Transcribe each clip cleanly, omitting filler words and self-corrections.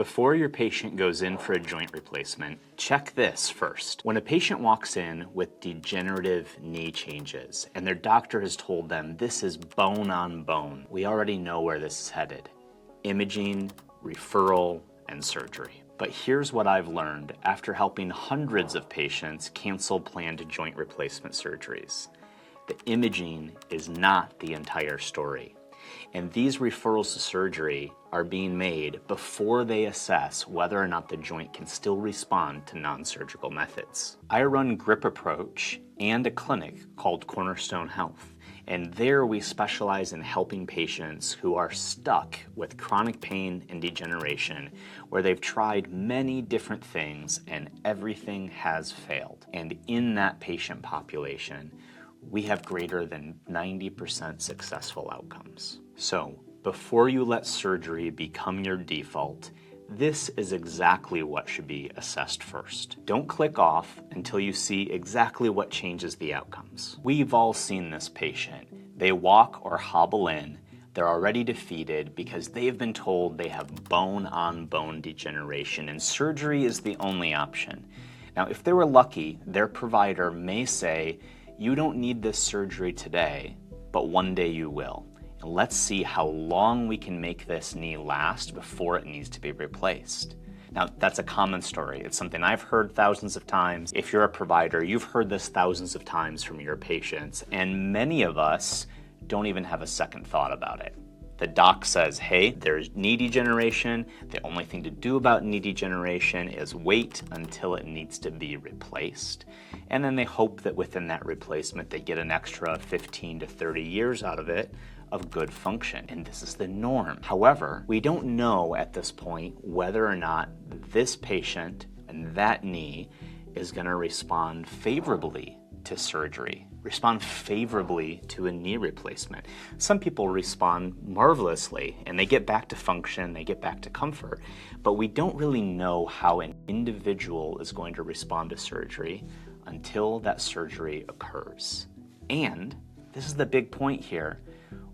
Before your patient goes in for a joint replacement, check this first. When a patient walks in with degenerative knee changes and their doctor has told them this is bone on bone, we already know where this is headed. Imaging, referral, and surgery. But here's what I've learned after helping hundreds of patients cancel planned joint replacement surgeries. The imaging is not the entire story. And these referrals to surgery are being made before they assess whether or not the joint can still respond to non-surgical methods. I run Grip Approach and a clinic called Cornerstone Health, and there we specialize in helping patients who are stuck with chronic pain and degeneration, where they've tried many different things and everything has failed. And in that patient population, we have greater than 90% successful outcomes. So, before you let surgery become your default, this is exactly what should be assessed first. Don't click off until you see exactly what changes the outcomes. We've all seen this patient. They walk or hobble in, they're already defeated because they've been told they have bone-on-bone degeneration and surgery is the only option. Now, if they were lucky, their provider may say, you don't need this surgery today, but one day you will. And let's see how long we can make this knee last before it needs to be replaced. Now, that's a common story. It's something I've heard thousands of times. If you're a provider, you've heard this thousands of times from your patients, and many of us don't even have a second thought about it. The doc says, hey, there's knee degeneration. The only thing to do about knee degeneration is wait until it needs to be replaced. And then they hope that within that replacement, they get an extra 15 to 30 years out of it of good function. And this is the norm. However, we don't know at this point whether or not this patient and that knee is gonna respond favorably to surgery, respond favorably to a knee replacement. Some people respond marvelously and they get back to function, they get back to comfort, but we don't really know how an individual is going to respond to surgery until that surgery occurs. And this is the big point here.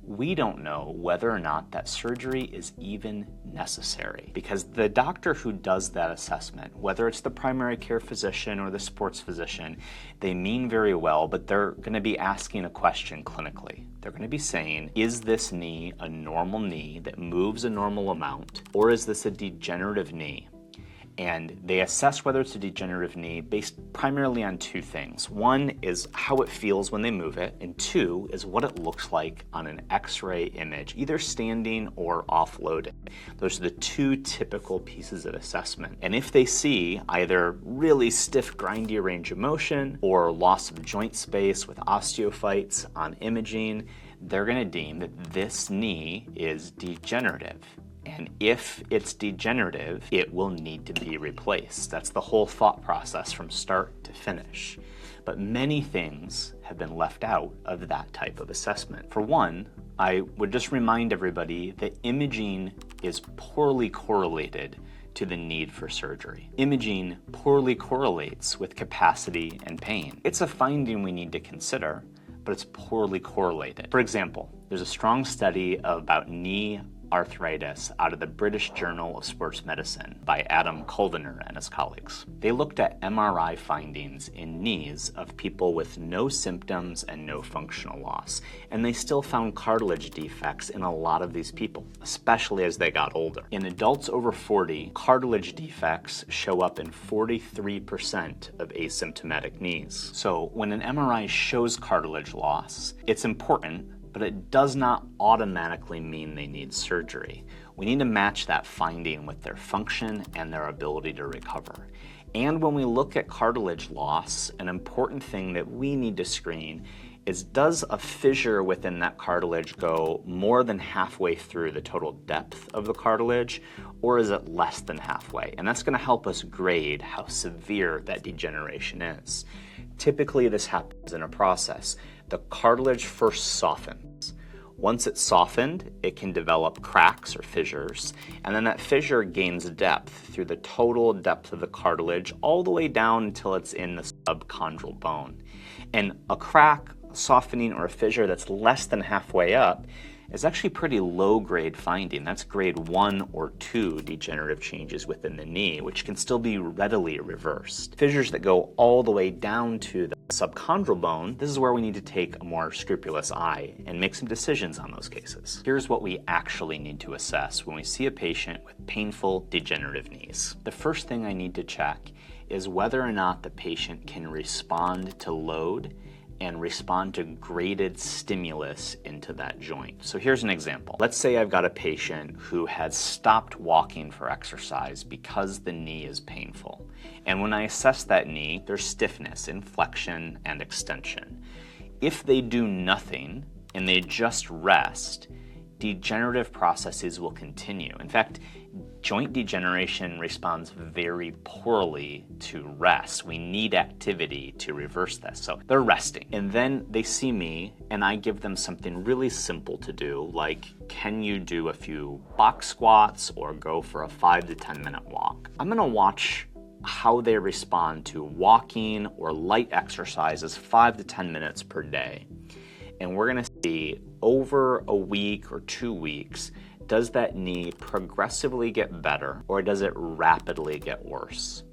We don't know whether or not that surgery is even necessary, because the doctor who does that assessment, whether it's the primary care physician or the sports physician, they mean very well, but they're going to be asking a question clinically. They're going to be saying, is this knee a normal knee that moves a normal amount, or is this a degenerative knee? And they assess whether it's a degenerative knee based primarily on two things. One is how it feels when they move it, and two is what it looks like on an X-ray image, either standing or offloaded. Those are the two typical pieces of assessment. And if they see either really stiff, grindy range of motion or loss of joint space with osteophytes on imaging, they're going to deem that this knee is degenerative. And if it's degenerative, it will need to be replaced. That's the whole thought process from start to finish. But many things have been left out of that type of assessment. For one, I would just remind everybody that imaging is poorly correlated to the need for surgery. Imaging poorly correlates with capacity and pain. It's a finding we need to consider, but it's poorly correlated. For example, there's a strong study about knee arthritis out of the British Journal of Sports Medicine by Adam Colviner and his colleagues. They looked at MRI findings in knees of people with no symptoms and no functional loss, and they still found cartilage defects in a lot of these people, especially as they got older. In adults over 40, cartilage defects show up in 43% of asymptomatic knees. So when an MRI shows cartilage loss, it's important, but it does not automatically mean they need surgery. We need to match that finding with their function and their ability to recover. And when we look at cartilage loss, an important thing that we need to screen is, does a fissure within that cartilage go more than halfway through the total depth of the cartilage, or is it less than halfway? And that's going to help us grade how severe that degeneration is. Typically, this happens in a process. The cartilage first softens. Once it's softened, it can develop cracks or fissures, and then that fissure gains depth through the total depth of the cartilage all the way down until it's in the subchondral bone. And a crack, softening, or a fissure that's less than halfway up is actually pretty low grade finding. That's grade 1 or 2 degenerative changes within the knee, which can still be readily reversed. Fissures that go all the way down to the subchondral bone, this is where we need to take a more scrupulous eye and make some decisions on those cases. Here's what we actually need to assess when we see a patient with painful degenerative knees. The first thing I need to check is whether or not the patient can respond to load and respond to graded stimulus into that joint. So here's an example. Let's say I've got a patient who has stopped walking for exercise because the knee is painful. And when I assess that knee, there's stiffness in flexion and extension. If they do nothing and they just rest, degenerative processes will continue. In fact, joint degeneration responds very poorly to rest. We need activity to reverse this. So they're resting, and then they see me and I give them something really simple to do, like, can you do a few box squats or go for a 5 to 10 minute walk? I'm gonna watch how they respond to walking or light exercises 5 to 10 minutes per day. And we're gonna see over a week or 2 weeks, does that knee progressively get better or does it rapidly get worse?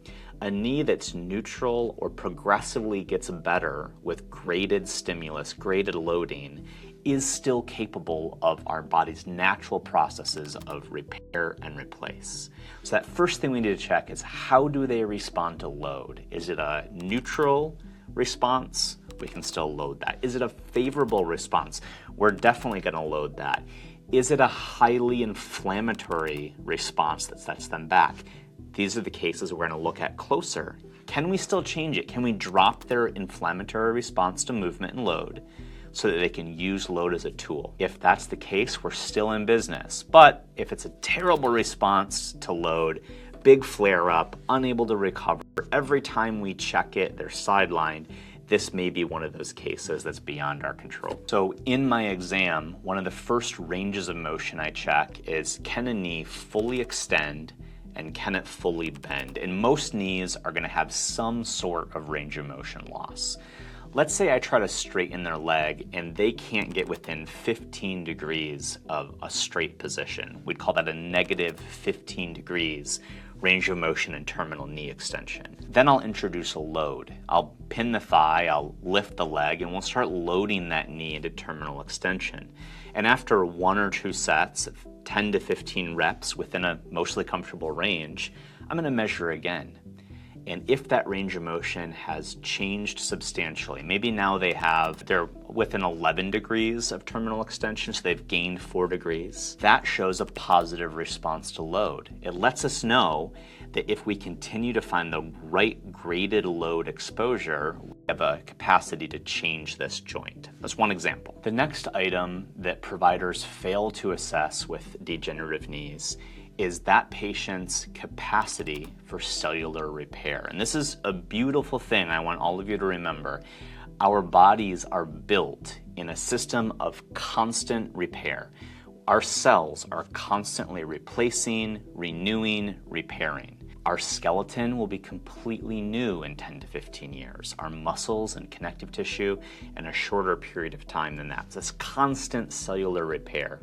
A knee that's neutral or progressively gets better with graded stimulus, graded loading, is still capable of our body's natural processes of repair and replace. So that first thing we need to check is, how do they respond to load? Is it a neutral response? We can still load that. Is it a favorable response? We're definitely going to load that. Is it a highly inflammatory response that sets them back? These are the cases we're going to look at closer. Can we still change it? Can we drop their inflammatory response to movement and load so that they can use load as a tool? If that's the case, we're still in business. But if it's a terrible response to load, big flare up, unable to recover, every time we check it, they're sidelined, this may be one of those cases that's beyond our control. So in my exam, one of the first ranges of motion I check is, can a knee fully extend and can it fully bend? And most knees are going to have some sort of range of motion loss. Let's say I try to straighten their leg and they can't get within 15 degrees of a straight position. We'd call that a negative 15 degrees range of motion and terminal knee extension. Then I'll introduce a load. I'll pin the thigh, I'll lift the leg, and we'll start loading that knee into terminal extension. And after 1 or 2 sets of 10 to 15 reps within a mostly comfortable range, I'm going to measure again. And if that range of motion has changed substantially, maybe now they're within 11 degrees of terminal extension, so they've gained 4 degrees, that shows a positive response to load. It lets us know that if we continue to find the right graded load exposure, we have a capacity to change this joint. That's one example. The next item that providers fail to assess with degenerative knees is that patient's capacity for cellular repair. And this is a beautiful thing I want all of you to remember. Our bodies are built in a system of constant repair. Our cells are constantly replacing, renewing, repairing. Our skeleton will be completely new in 10 to 15 years. Our muscles and connective tissue in a shorter period of time than that. It's this constant cellular repair.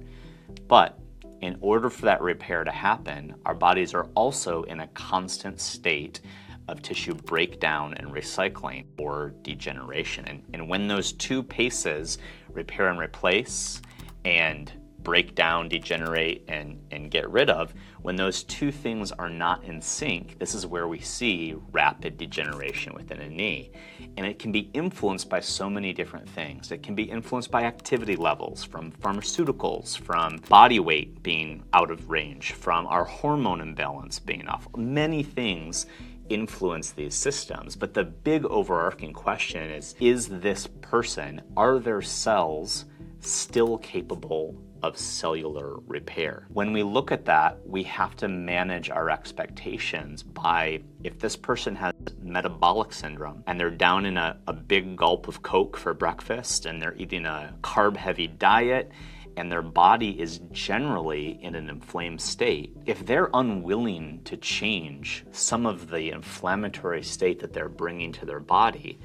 But in order for that repair to happen, our bodies are also in a constant state of tissue breakdown and recycling, or degeneration. And when those two paces, repair and replace, and break down, degenerate, and get rid of, when those two things are not in sync, this is where we see rapid degeneration within a knee. And it can be influenced by so many different things. It can be influenced by activity levels, from pharmaceuticals, from body weight being out of range, from our hormone imbalance being off. Many things influence these systems, but the big overarching question is this person, are their cells still capable of cellular repair? When we look at that, we have to manage our expectations by, if this person has metabolic syndrome and they're down in a big gulp of Coke for breakfast and they're eating a carb-heavy diet and their body is generally in an inflamed state, if they're unwilling to change some of the inflammatory state that they're bringing to their body,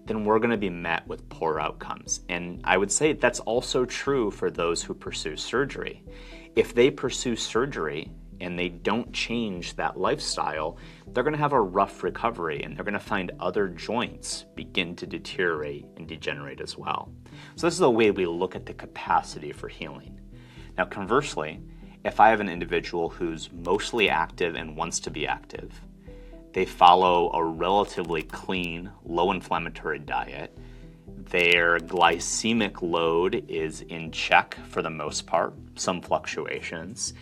then we're going to be met with poor outcomes. And I would say that's also true for those who pursue surgery. If they pursue surgery and they don't change that lifestyle, they're going to have a rough recovery, and they're going to find other joints begin to deteriorate and degenerate as well. So this is the way we look at the capacity for healing. Now, conversely, if I have an individual who's mostly active and wants to be active, they follow a relatively clean, low inflammatory diet, their glycemic load is in check for the most part, some fluctuations,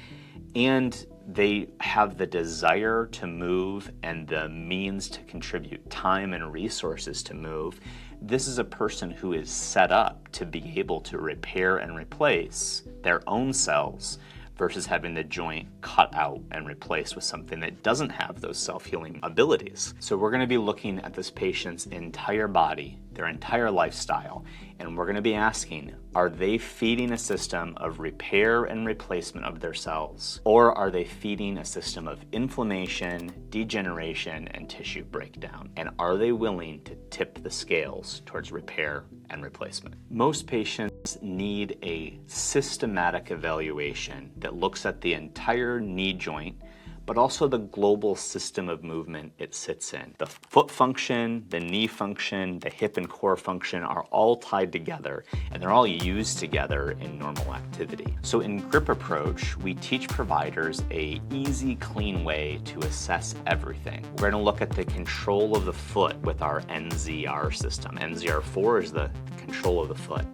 and they have the desire to move and the means to contribute time and resources to move, this is a person who is set up to be able to repair and replace their own cells versus having the joint cut out and replaced with something that doesn't have those self-healing abilities. So we're going to be looking at this patient's entire body, their entire lifestyle, and we're going to be asking, are they feeding a system of repair and replacement of their cells? Or are they feeding a system of inflammation, degeneration, and tissue breakdown? And are they willing to tip the scales towards repair and replacement? Most patients need a systematic evaluation that looks at the entire knee joint, but also the global system of movement it sits in. The foot function, the knee function, the hip and core function are all tied together, and they're all used together in normal activity. So in grip approach, we teach providers a easy, clean way to assess everything. We're gonna look at the control of the foot with our NZR system. NZR4 is the control of the foot.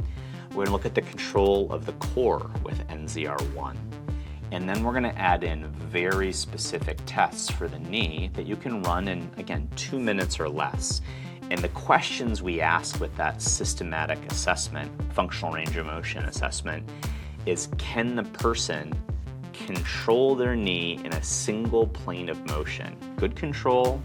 We're gonna look at the control of the core with NZR1. And then we're gonna add in very specific tests for the knee that you can run in, again, 2 minutes or less. And the questions we ask with that systematic assessment, functional range of motion assessment, is can the person control their knee in a single plane of motion? Good control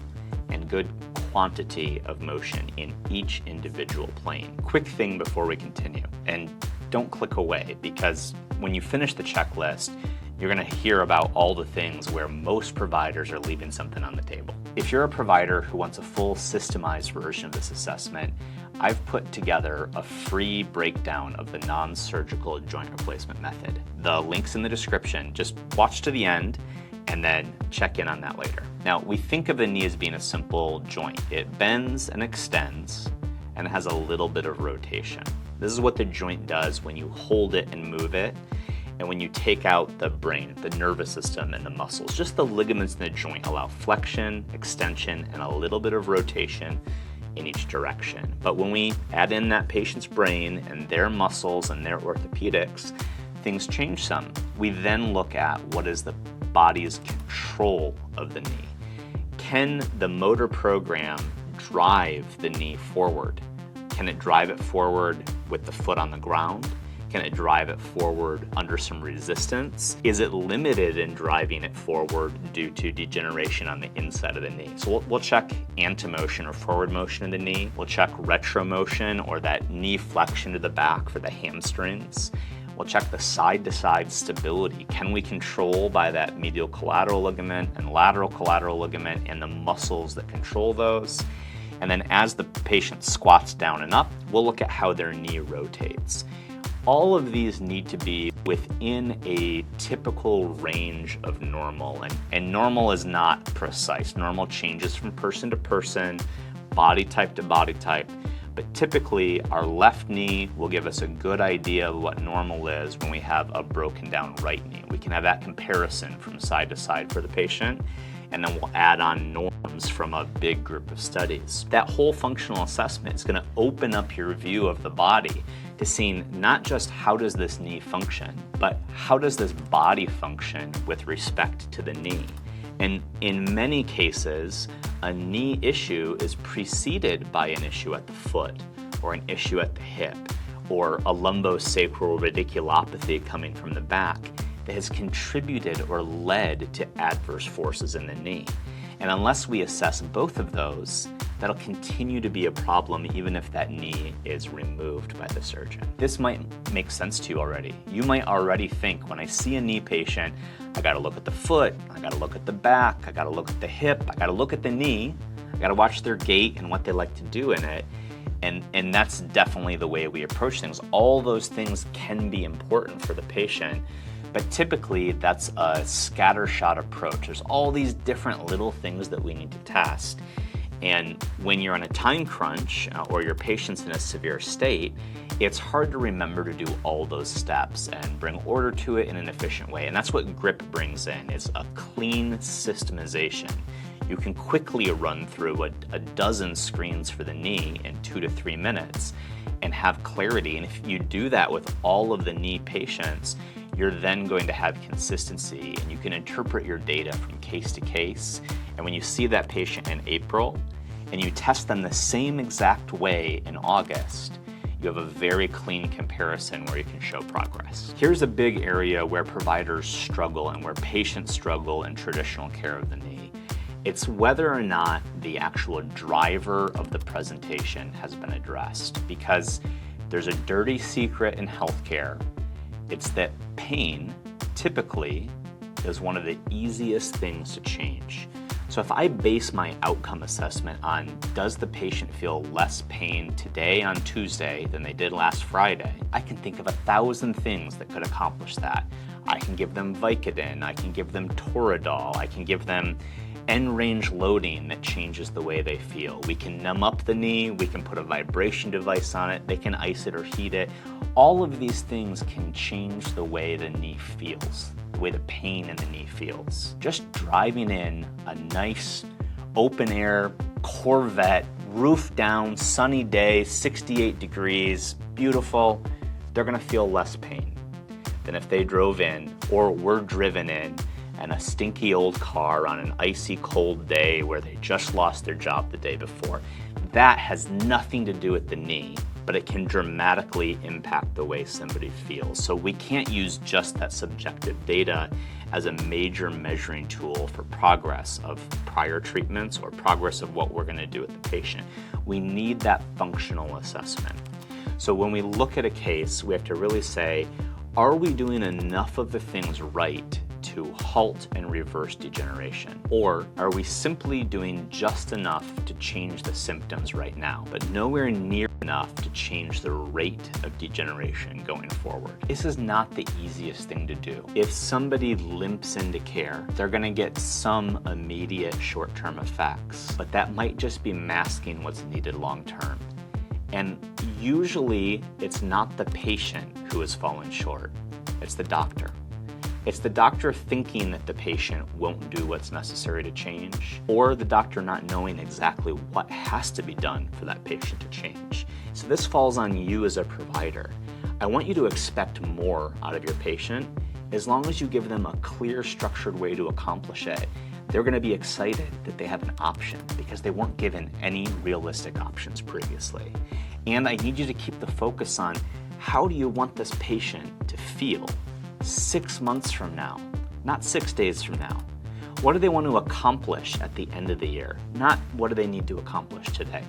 and good quantity of motion in each individual plane. Quick thing before we continue, and don't click away, because when you finish the checklist, you're going to hear about all the things where most providers are leaving something on the table. If you're a provider who wants a full systemized version of this assessment, I've put together a free breakdown of the non-surgical joint replacement method. The link's in the description. Just watch to the end and then check in on that later. Now, we think of the knee as being a simple joint. It bends and extends and it has a little bit of rotation. This is what the joint does when you hold it and move it. And when you take out the brain, the nervous system, and the muscles, just the ligaments in the joint allow flexion, extension, and a little bit of rotation in each direction. But when we add in that patient's brain and their muscles and their orthopedics, things change some. We then look at what is the body's control of the knee. Can the motor program drive the knee forward? Can it drive it forward with the foot on the ground? Can it drive it forward under some resistance? Is it limited in driving it forward due to degeneration on the inside of the knee? So we'll check antemotion or forward motion of the knee. We'll check retromotion or that knee flexion to the back for the hamstrings. We'll check the side-to-side stability. Can we control by that medial collateral ligament and lateral collateral ligament and the muscles that control those? And then as the patient squats down and up, we'll look at how their knee rotates. All of these need to be within a typical range of normal, and normal is not precise. Normal changes from person to person, body type to body type, but typically our left knee will give us a good idea of what normal is when we have a broken down right knee. We can have that comparison from side to side for the patient, and then we'll add on norms from a big group of studies. That whole functional assessment is going to open up your view of the body to seeing not just how does this knee function, but how does this body function with respect to the knee. And in many cases, a knee issue is preceded by an issue at the foot, or an issue at the hip, or a lumbosacral radiculopathy coming from the back that has contributed or led to adverse forces in the knee. And unless we assess both of those, that'll continue to be a problem even if that knee is removed by the surgeon. This might make sense to you already. You might already think, when I see a knee patient, I gotta look at the foot, I gotta look at the back, I gotta look at the hip, I gotta look at the knee, I gotta watch their gait and what they like to do in it. And that's definitely the way we approach things. All those things can be important for the patient, but typically that's a scattershot approach. There's all these different little things that we need to test. And when you're on a time crunch or your patient's in a severe state, it's hard to remember to do all those steps and bring order to it in an efficient way. And that's what GRIP brings in. It's a clean systemization. You can quickly run through a dozen screens for the knee in 2 to 3 minutes and have clarity. And if you do that with all of the knee patients, you're then going to have consistency, and you can interpret your data from case to case. And when you see that patient in April and you test them the same exact way in August, you have a very clean comparison where you can show progress. Here's a big area where providers struggle and where patients struggle in traditional care of the knee. It's whether or not the actual driver of the presentation has been addressed, because there's a dirty secret in healthcare. It's that pain typically is one of the easiest things to change. So if I base my outcome assessment on does the patient feel less pain today on Tuesday than they did last Friday, I can think of 1,000 things that could accomplish that. I can give them Vicodin, I can give them Toradol, I can give them end-range loading that changes the way they feel. We can numb up the knee, we can put a vibration device on it, they can ice it or heat it. All of these things can change the way the knee feels, the way the pain in the knee feels. Just driving in a nice open air Corvette, roof down, sunny day, 68 degrees, beautiful, they're gonna feel less pain than if they drove in or were driven in a stinky old car on an icy cold day where they just lost their job the day before. That has nothing to do with the knee, but it can dramatically impact the way somebody feels. So we can't use just that subjective data as a major measuring tool for progress of prior treatments or progress of what we're going to do with the patient. We need that functional assessment. So when we look at a case, we have to really say, are we doing enough of the things right to halt and reverse degeneration? Or are we simply doing just enough to change the symptoms right now, but nowhere near enough to change the rate of degeneration going forward? This is not the easiest thing to do. If somebody limps into care, they're gonna get some immediate short-term effects, but that might just be masking what's needed long-term. And usually it's not the patient who is falling short, it's the doctor. It's the doctor thinking that the patient won't do what's necessary to change, or the doctor not knowing exactly what has to be done for that patient to change. So this falls on you as a provider. I want you to expect more out of your patient as long as you give them a clear, structured way to accomplish it. They're going to be excited that they have an option because they weren't given any realistic options previously. And I need you to keep the focus on how do you want this patient to feel 6 months from now, not 6 days from now. What do they want to accomplish at the end of the year? Not what do they need to accomplish today.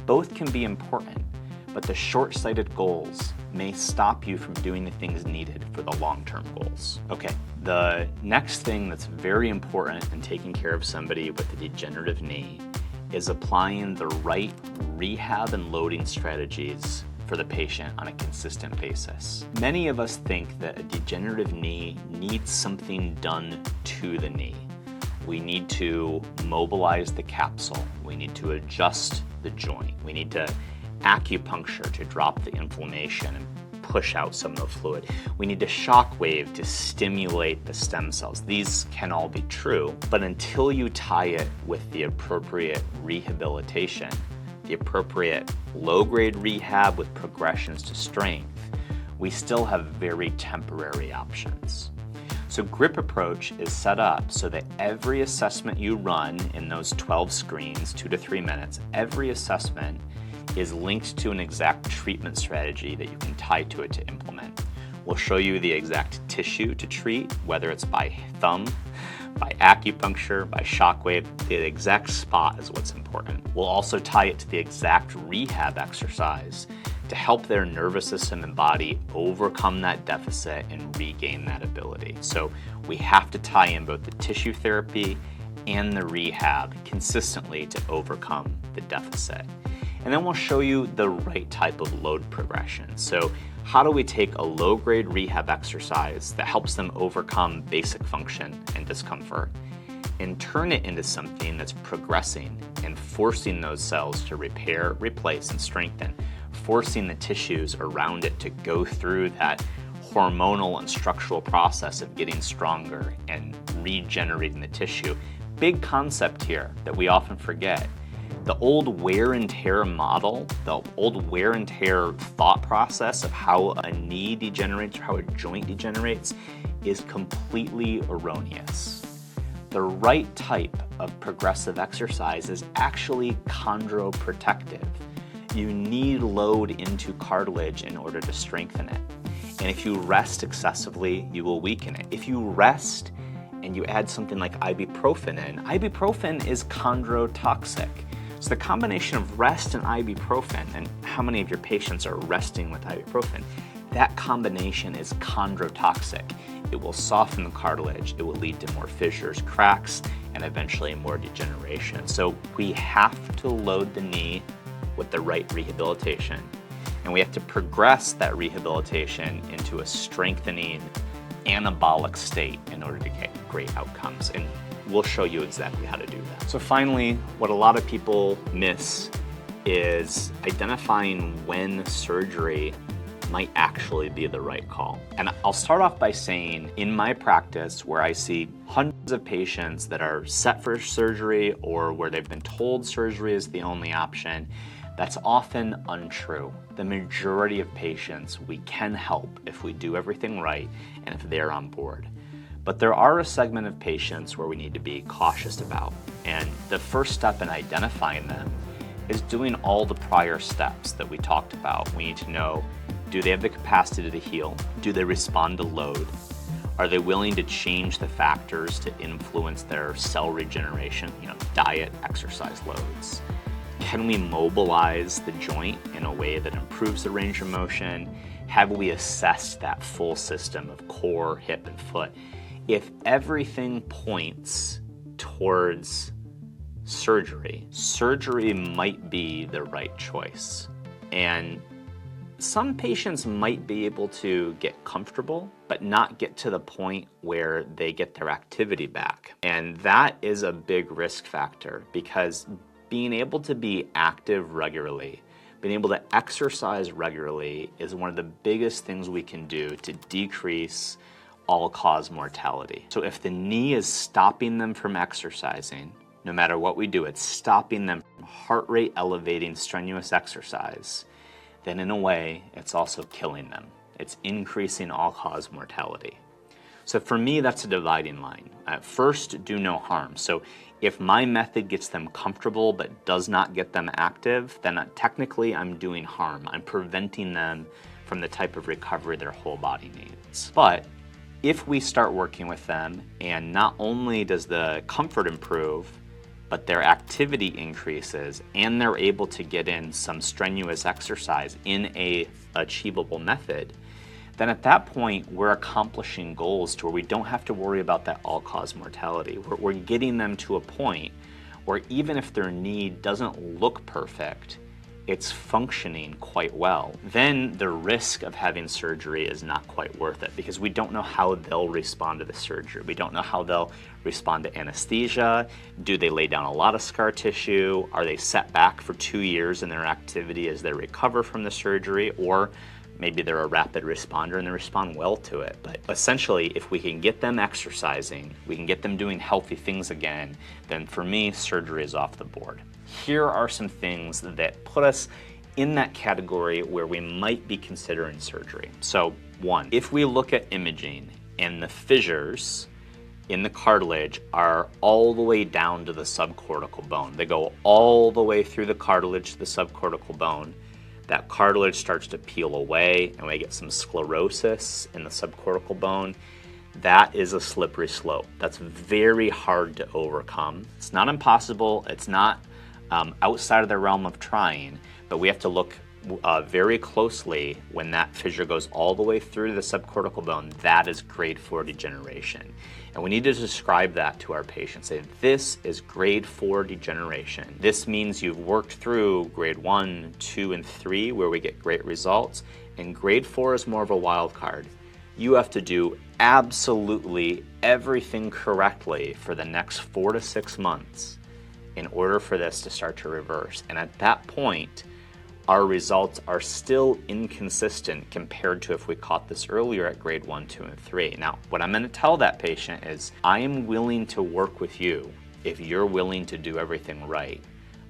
Both can be important, but the short-sighted goals may stop you from doing the things needed for the long-term goals. Okay, the next thing that's very important in taking care of somebody with a degenerative knee is applying the right rehab and loading strategies for the patient on a consistent basis. Many of us think that a degenerative knee needs something done to the knee. We need to mobilize the capsule. We need to adjust the joint. We need to acupuncture to drop the inflammation and push out some of the fluid. We need to shock wave to stimulate the stem cells. These can all be true, but until you tie it with the appropriate rehabilitation, the appropriate low-grade rehab with progressions to strength, we still have very temporary options. So GRIP approach is set up so that every assessment you run in those 12 screens, 2 to 3 minutes, every assessment is linked to an exact treatment strategy that you can tie to it to implement. We'll show you the exact tissue to treat, whether it's by thumb, by acupuncture, by shockwave. The exact spot is what's important. We'll also tie it to the exact rehab exercise to help their nervous system and body overcome that deficit and regain that ability. So we have to tie in both the tissue therapy and the rehab consistently to overcome the deficit. And then we'll show you the right type of load progression. So how do we take a low-grade rehab exercise that helps them overcome basic function and discomfort and turn it into something that's progressing and forcing those cells to repair, replace, and strengthen, forcing the tissues around it to go through that hormonal and structural process of getting stronger and regenerating the tissue. Big concept here that we often forget. The old wear and tear model, the old wear and tear thought process of how a knee degenerates or how a joint degenerates is completely erroneous. The right type of progressive exercise is actually chondroprotective. You need load into cartilage in order to strengthen it. And if you rest excessively, you will weaken it. If you rest and you add something like ibuprofen in, ibuprofen is chondrotoxic. So the combination of rest and ibuprofen, and how many of your patients are resting with ibuprofen, that combination is chondrotoxic. It will soften the cartilage, it will lead to more fissures, cracks, and eventually more degeneration. So we have to load the knee with the right rehabilitation, and we have to progress that rehabilitation into a strengthening anabolic state in order to get great outcomes. And we'll show you exactly how to do that. So finally, what a lot of people miss is identifying when surgery might actually be the right call. And I'll start off by saying, in my practice, where I see hundreds of patients that are set for surgery or where they've been told surgery is the only option, that's often untrue. The majority of patients we can help if we do everything right and if they're on board. But there are a segment of patients where we need to be cautious about. And the first step in identifying them is doing all the prior steps that we talked about. We need to know, do they have the capacity to heal? Do they respond to load? Are they willing to change the factors to influence their cell regeneration? Diet, exercise loads. Can we mobilize the joint in a way that improves the range of motion? Have we assessed that full system of core, hip, and foot? If everything points towards surgery, surgery might be the right choice. And some patients might be able to get comfortable, but not get to the point where they get their activity back. And that is a big risk factor, because being able to be active regularly, being able to exercise regularly is one of the biggest things we can do to decrease all-cause mortality. So if the knee is stopping them from exercising, no matter what we do, it's stopping them from heart rate elevating strenuous exercise, then in a way, it's also killing them. It's increasing all-cause mortality. So for me, that's a dividing line. At first, do no harm. So if my method gets them comfortable but does not get them active, then technically I'm doing harm. I'm preventing them from the type of recovery their whole body needs. But if we start working with them and not only does the comfort improve, but their activity increases and they're able to get in some strenuous exercise in an achievable method, then at that point we're accomplishing goals to where we don't have to worry about that all-cause mortality. We're getting them to a point where even if their knee doesn't look perfect, it's functioning quite well. Then the risk of having surgery is not quite worth it, because we don't know how they'll respond to the surgery. We don't know how they'll respond to anesthesia. Do they lay down a lot of scar tissue? Are they set back for 2 years in their activity as they recover from the surgery? Or maybe they're a rapid responder and they respond well to it. But essentially, if we can get them exercising, we can get them doing healthy things again, then for me, surgery is off the board. Here are some things that put us in that category where we might be considering surgery. So 1, if we look at imaging and the fissures in the cartilage are all the way down to the subcortical bone, they go all the way through the cartilage to the subcortical bone, that cartilage starts to peel away and we get some sclerosis in the subcortical bone, that is a slippery slope. That's very hard to overcome. It's not impossible, it's not outside of the realm of trying, but we have to look very closely, when that fissure goes all the way through the subcortical bone, that is grade 4 degeneration. And we need to describe that to our patients. Say, this is grade 4 degeneration. This means you've worked through grade 1, 2, and 3, where we get great results, and grade 4 is more of a wild card. You have to do absolutely everything correctly for the next 4 to 6 months in order for this to start to reverse. And at that point, our results are still inconsistent compared to if we caught this earlier at grade 1, 2, and 3. Now, what I'm going to tell that patient is, I am willing to work with you if you're willing to do everything right.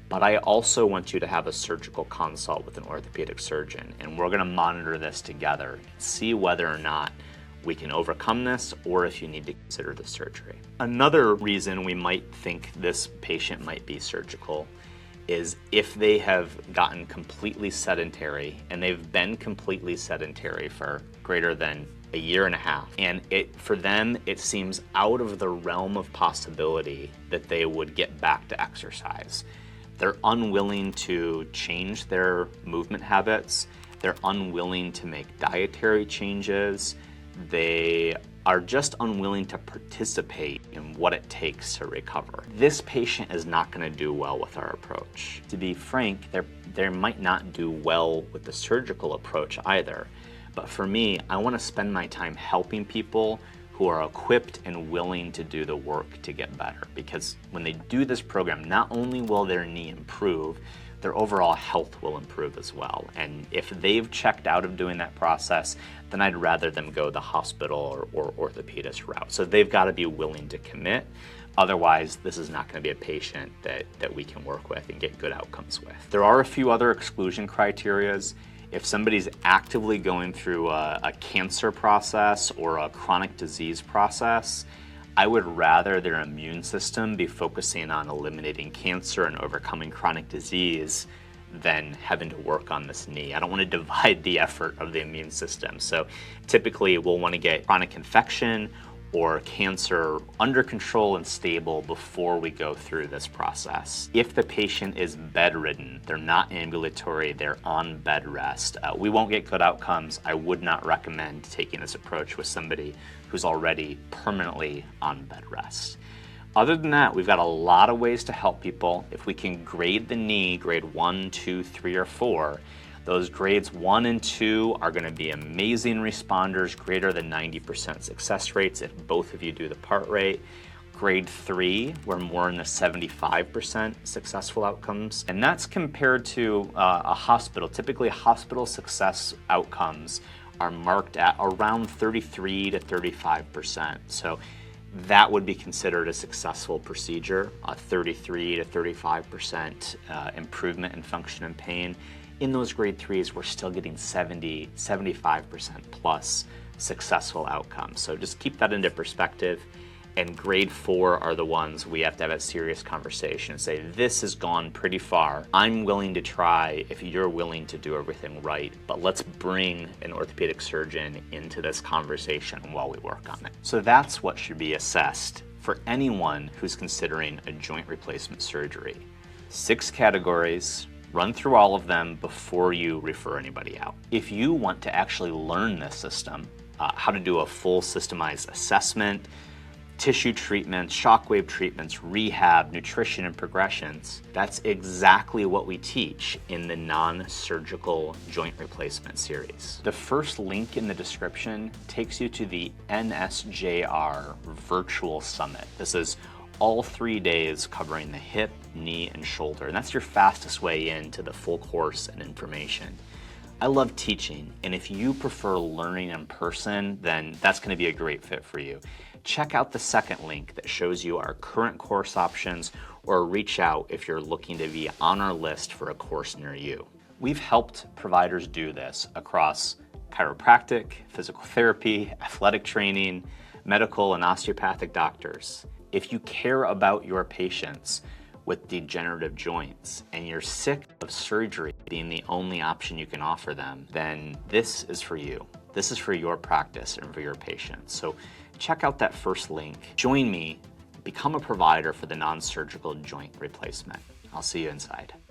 But I also want you to have a surgical consult with an orthopedic surgeon, and we're going to monitor this together and see whether or not we can overcome this, or if you need to consider the surgery. Another reason we might think this patient might be surgical is if they have gotten completely sedentary, and they've been completely sedentary for greater than a year and a half. And for them, it seems out of the realm of possibility that they would get back to exercise. They're unwilling to change their movement habits. They're unwilling to make dietary changes. They are just unwilling to participate in what it takes to recover. This patient is not going to do well with our approach. To be frank, they might not do well with the surgical approach either. But for me, I want to spend my time helping people who are equipped and willing to do the work to get better. Because when they do this program, not only will their knee improve, their overall health will improve as well. And if they've checked out of doing that process, then I'd rather them go the hospital or orthopedist route. So they've got to be willing to commit. Otherwise, this is not going to be a patient that we can work with and get good outcomes with. There are a few other exclusion criterias. If somebody's actively going through a cancer process or a chronic disease process, I would rather their immune system be focusing on eliminating cancer and overcoming chronic disease than having to work on this knee. I don't want to divide the effort of the immune system. So typically we'll want to get chronic infection or cancer under control and stable before we go through this process. If the patient is bedridden, they're not ambulatory, they're on bed rest, we won't get good outcomes. I would not recommend taking this approach with somebody who's already permanently on bed rest. Other than that, we've got a lot of ways to help people. If we can grade the knee, grade 1, 2, 3, or 4, those grades 1 and 2 are going to be amazing responders, greater than 90% success rates if both of you do the part rate. Grade 3, we're more in the 75% successful outcomes. And that's compared to a hospital. Typically, hospital success outcomes are marked at around 33 to 35%. So that would be considered a successful procedure, a 33 to 35% improvement in function and pain. In those grade 3s, we're still getting 70, 75% plus successful outcomes. So just keep that into perspective. And grade 4 are the ones we have to have a serious conversation and say, this has gone pretty far. I'm willing to try if you're willing to do everything right, but let's bring an orthopedic surgeon into this conversation while we work on it. So that's what should be assessed for anyone who's considering a joint replacement surgery. 6 categories. Run through all of them before you refer anybody out. If you want to actually learn this system, how to do a full systemized assessment, tissue treatments, shockwave treatments, rehab, nutrition, and progressions, that's exactly what we teach in the non-surgical joint replacement series. The first link in the description takes you to the NSJR Virtual Summit. This is all 3 days covering the hip, knee, and shoulder. And that's your fastest way into the full course and information. I love teaching, and if you prefer learning in person, then that's going to be a great fit for you. Check out the second link that shows you our current course options, or reach out if you're looking to be on our list for a course near you. We've helped providers do this across chiropractic, physical therapy, athletic training, medical and osteopathic doctors. If you care about your patients with degenerative joints and you're sick of surgery being the only option you can offer them, then this is for you. This is for your practice and for your patients. So check out that first link. Join me, become a provider for the non-surgical joint replacement. I'll see you inside.